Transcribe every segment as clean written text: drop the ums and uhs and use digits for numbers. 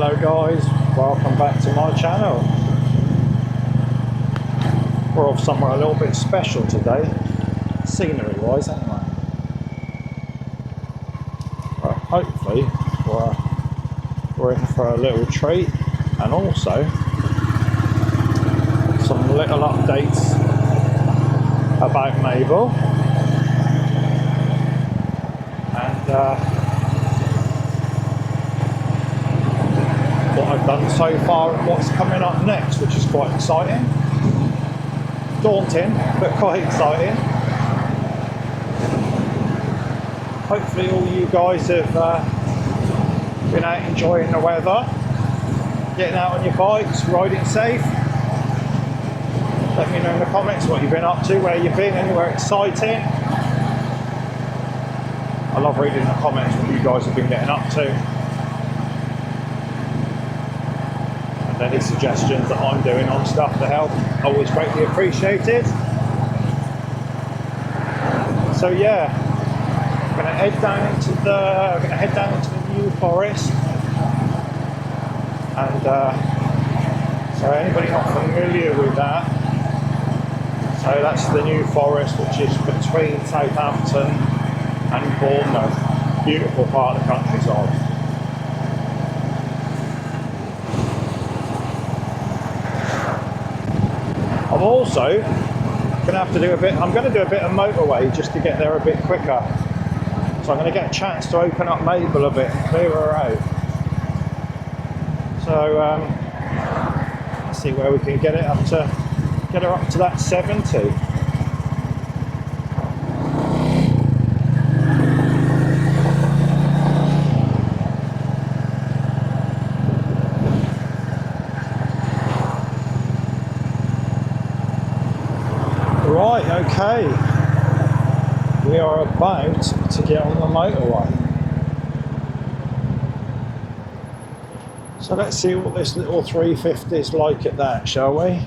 Hello guys, welcome back to my channel. We're off somewhere a little bit special today, scenery wise anyway. But hopefully we're in for a little treat, and also some little updates about Mabel and what I've done so far and what's coming up next, which is quite exciting. Daunting, but quite exciting. Hopefully all you guys have been out enjoying the weather, getting out on your bikes, riding safe. Let me know in the comments what you've been up to, where you've been, anywhere exciting. I love reading the comments what you guys have been getting up to. Any suggestions that I'm doing on stuff to help, always greatly appreciated. So yeah, I'm gonna head down into the New Forest, and so anybody not familiar with that, so that's the New Forest, which is between Southampton and Bournemouth. Beautiful part of the countryside. I'm also going to do a bit of motorway just to get there a bit quicker. So I'm going to get a chance to open up Mabel a bit and clear her out. So let's see where we can get her up to that 70. Right, okay, we are about to get on the motorway. So let's see what this little 350 is like at that, shall we?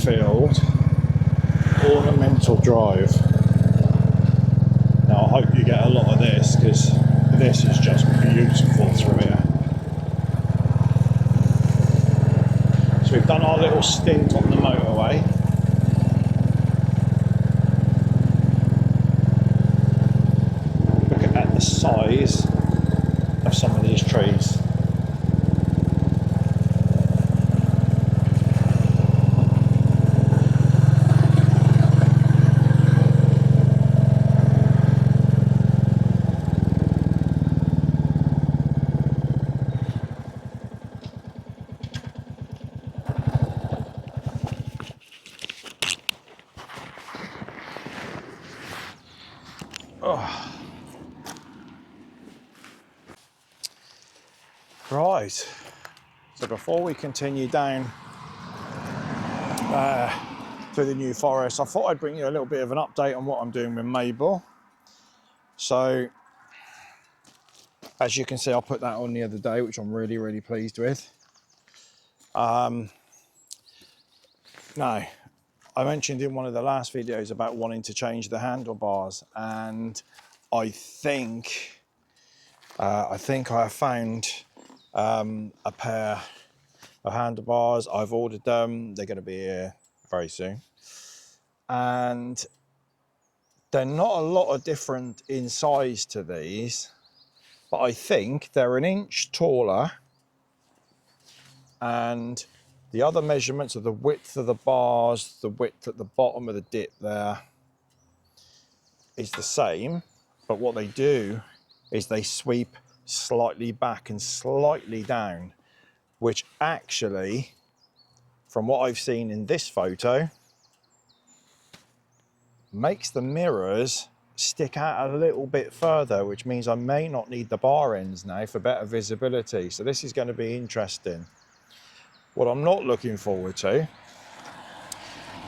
Rinfield Ornamental Drive. Now I hope you get a lot of this, because this is just beautiful through here. So we've done our little stint on the motorway. Look at the size of some of these trees. Oh. Right, so before we continue down through the New Forest, I thought I'd bring you a little bit of an update on what I'm doing with Mabel. So, as you can see, I put that on the other day, which I'm really pleased with. Now, I mentioned in one of the last videos about wanting to change the handlebars, and I think I have found a pair of handlebars. I've ordered them. They're going to be here very soon, and they're not a lot of different in size to these, but I think they're an inch taller, and the other measurements of the width of the bars, the width at the bottom of the dip there is the same, but what they do is they sweep slightly back and slightly down, which actually, from what I've seen in this photo, makes the mirrors stick out a little bit further, which means I may not need the bar ends now for better visibility. So this is going to be interesting. What I'm not looking forward to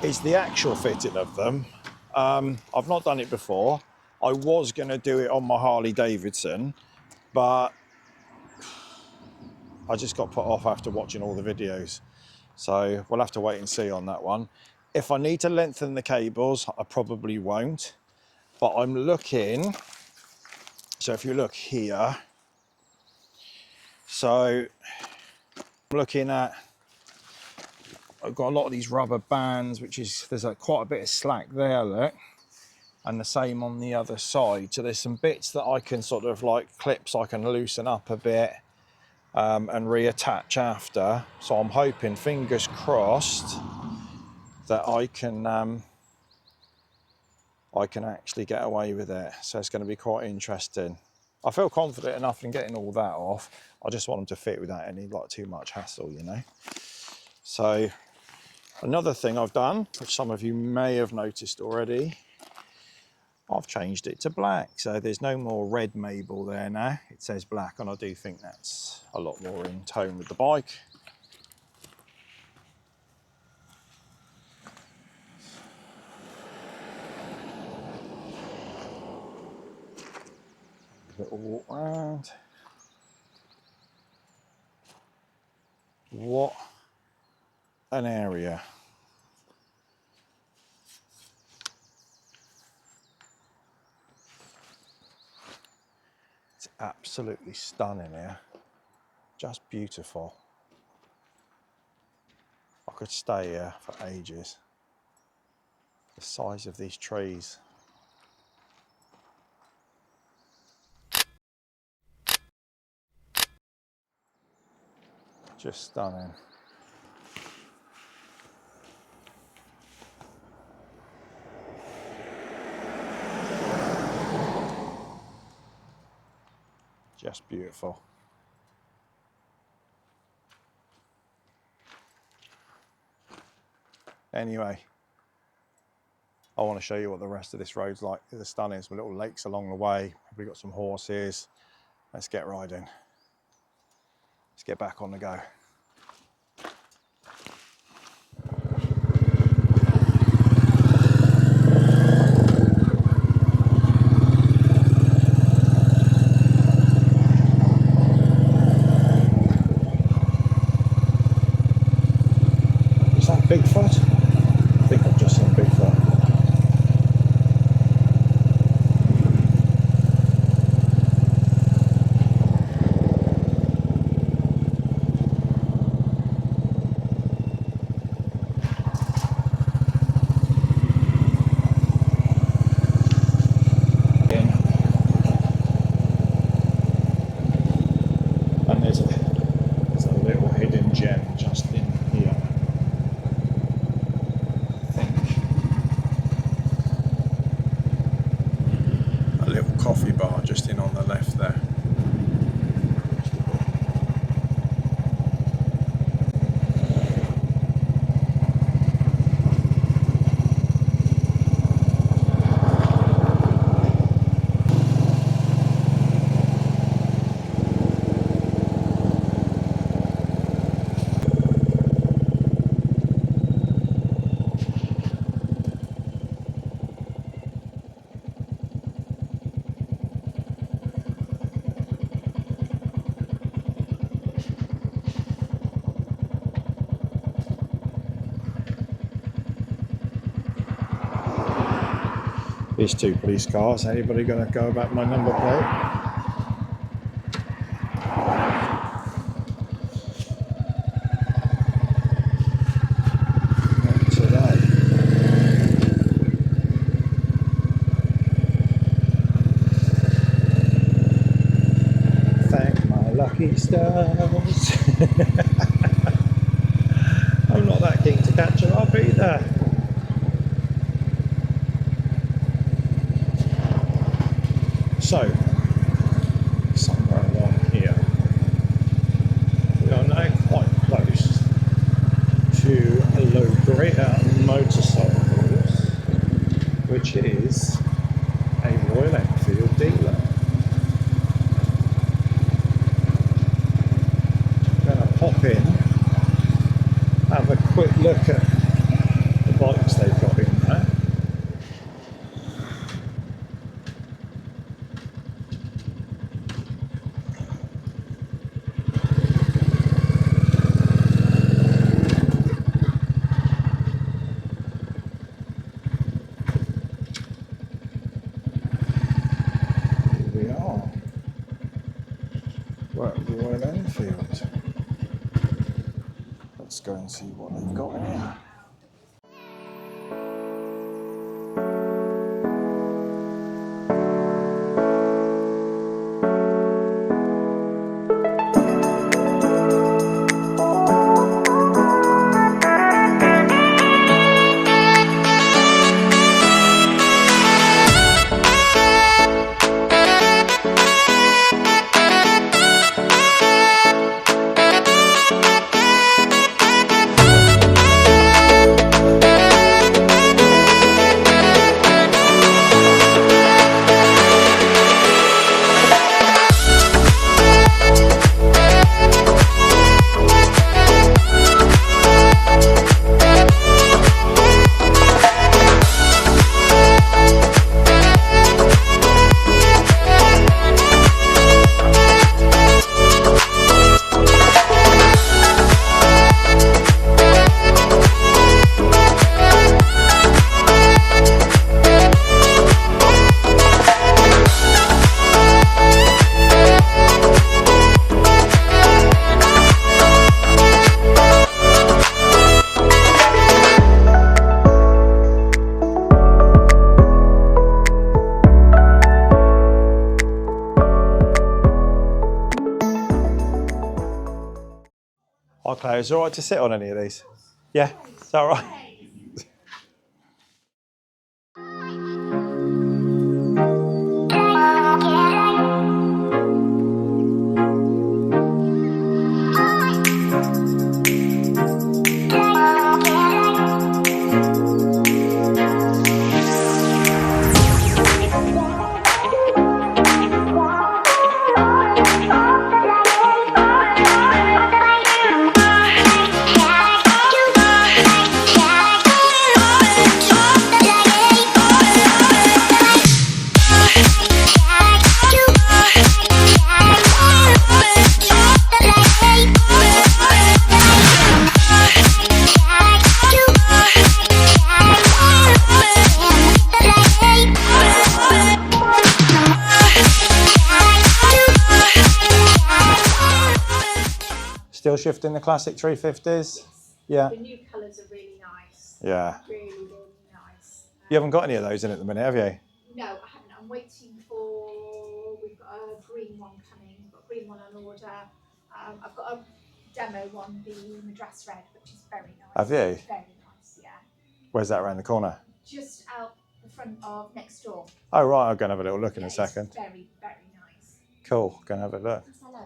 is the actual fitting of them. I've not done it before. I was going to do it on my Harley Davidson, but I just got put off after watching all the videos. So we'll have to wait and see on that one. If I need to lengthen the cables, I probably won't. But I'm looking, so if you look here, so I'm looking at, I've got a lot of these rubber bands, which is, there's quite a bit of slack there, look. And the same on the other side. So there's some bits that I can sort of like clips I can loosen up a bit and reattach after. So I'm hoping, fingers crossed, that I can actually get away with it. So it's going to be quite interesting. I feel confident enough in getting all that off. I just want them to fit without any like too much hassle, you know. So another thing I've done, which some of you may have noticed already, I've changed it to black. So there's no more red Mabel there now. It says black, and I do think that's a lot more in tone with the bike. Little walk round. What an area. It's absolutely stunning here. Just beautiful. I could stay here for ages. The size of these trees. Just stunning. Just beautiful. Anyway, I want to show you what the rest of this road's like. It's stunning. Some little lakes along the way. Probably got some horses. Let's get riding. Let's get back on the go. Is that Bigfoot? there's a little hidden gem just in here. I think. A little coffee bar just in on the left there. These two police cars. Anybody going to go about my number plate? Not today. Thank my lucky stars. I'm not that keen to catch her up either. So, somewhere along here, we are now quite close to Logria Motorcycles, which is a Royal Enfield dealer. I'm going to pop in, have a quick look at the bikes they've got in there. Royal Enfield. Let's go and see what they've got in here. Hi Claire, is it alright to sit on any of these? Yeah, is that alright? Still shifting the classic 350s? Yeah. The new colours are really nice. Yeah. Really, really nice. You haven't got any of those in at the minute, have you? No, I haven't. I'm waiting for, we've got a green one coming. We've got a green one on order. I've got a demo one, the Madras Red, which is very nice. Have you? Very nice, yeah. Where's that around the corner? Just out the front of next door. Oh, right, I'll go and have a little look in a It's second. very, very nice. Cool, go and have a look. Hello.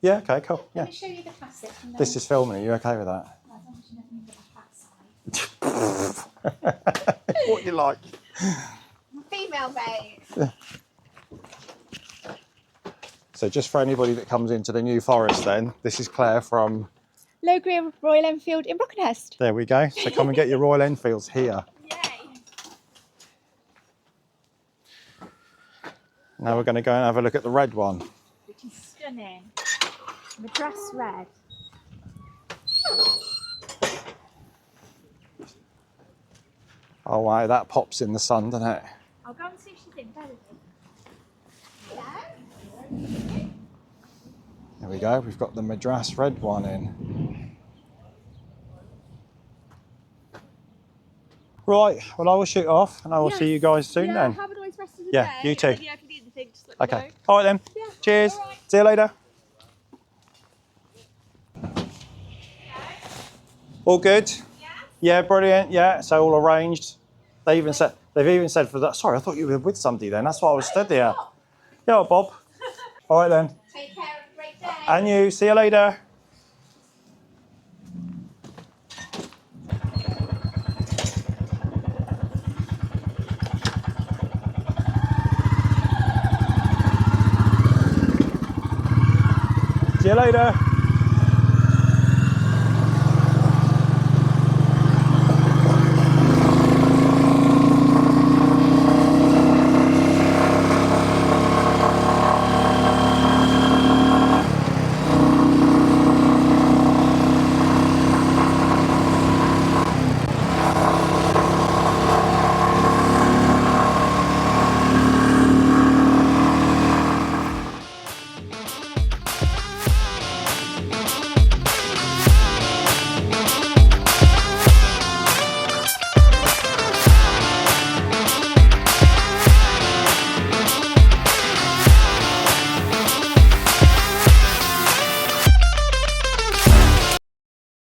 Yeah, okay, cool. Let Yeah. me show you the classic. And This is filming, are you okay with that? I don't want you to know the fat side. What you like? Female mate. So just for anybody that comes into the New Forest then, this is Claire from... Low-grade Royal Enfield in Brockenhurst. There we go. So come and get your Royal Enfields here. Yay. Now we're going to go and have a look at the red one. Which is stunning. Madras Red. Oh wow, that pops in the sun, doesn't it? I'll go and see if she's in bed. There we go, we've got the Madras red one in. Right, well I will shoot off and I will see you guys soon then. Have a nice rest of the Yeah, day. you too. And, if you need anything, just let me Okay, know. all right then. Yeah, Cheers, all right. see you later. All good? Yeah, brilliant. Yeah, so all arranged. They've even said for that. Sorry, I thought you were with somebody then. That's why I was stood there. Yeah, Bob. All right then. Take care, have a great day. And you. See you later. See you later.